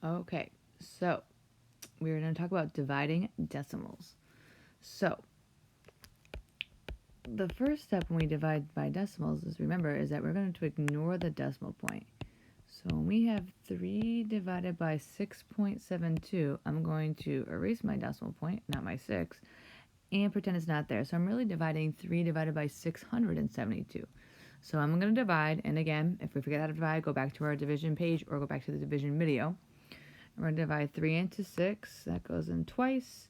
Okay, so we're going to talk about dividing decimals. So the first step when we divide by decimals is that we're going to ignore the decimal point. So when we have 3 divided by 6.72, I'm going to erase my decimal point, not my 6, and pretend it's not there. So I'm really dividing 3 divided by 672. So I'm going to divide, and again, if we forget how to divide, go back to our division page or go back to the division video. We're going to divide 3 into 6. That goes in twice.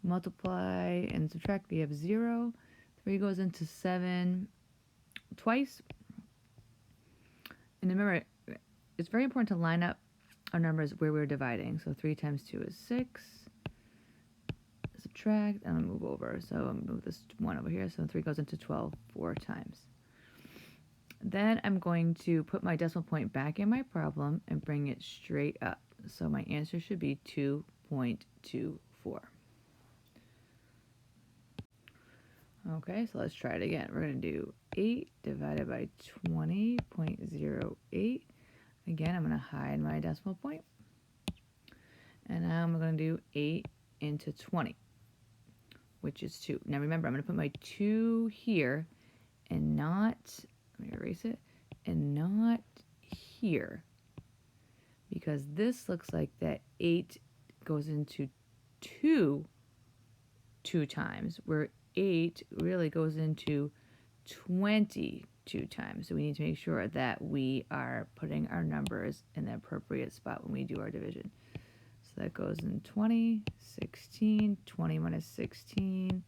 Multiply and subtract. We have 0. 3 goes into 7 twice. And remember, it's very important to line up our numbers where we're dividing. So 3 times 2 is 6. Subtract, and I'll move over. So I'll move this 1 over here. So 3 goes into 12 4 times. Then I'm going to put my decimal point back in my problem and bring it straight up. So my answer should be 2.24. Okay, so let's try it again. We're going to do 8 divided by 20.08. Again, I'm going to hide my decimal point. And now I'm going to do 8 into 20, which is 2. Now remember, I'm going to put my 2 here and not, let me erase it, and not here. Because this looks like that 8 goes into 2 times, where 8 really goes into 22 times. So we need to make sure that we are putting our numbers in the appropriate spot when we do our division. So that goes in 20, 16, 20 minus 16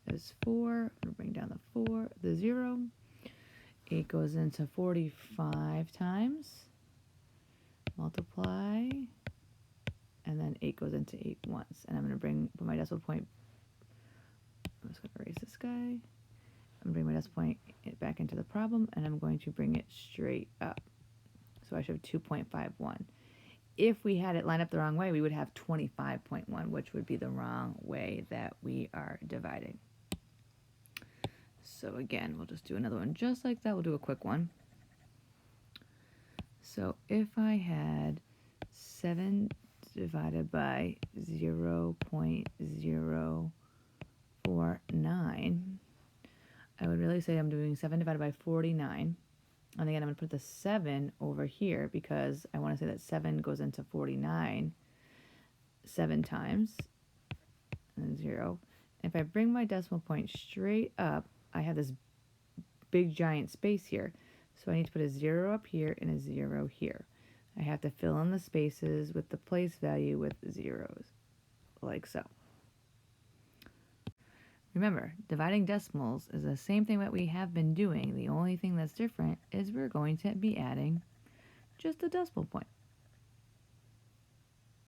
is 4. I'm going to bring down the 0. 8 goes into 45 times. Multiply, and then 8 goes into 8 once. And I'm going to put my decimal point, I'm just going to erase this guy. I'm going to bring my decimal point back into the problem, and I'm going to bring it straight up. So I should have 2.51. If we had it lined up the wrong way, we would have 25.1, which would be the wrong way that we are dividing. So again, we'll just do another one just like that. We'll do a quick one. So if I had 7 divided by 0.049, I would really say I'm doing 7 divided by 49. And again, I'm going to put the 7 over here because I want to say that 7 goes into 49 7 times, and 0. If I bring my decimal point straight up, I have this big giant space here. So I need to put a 0 up here and a 0 here. I have to fill in the spaces with the place value with zeros, like so. Remember, dividing decimals is the same thing that we have been doing. The only thing that's different is we're going to be adding just a decimal point.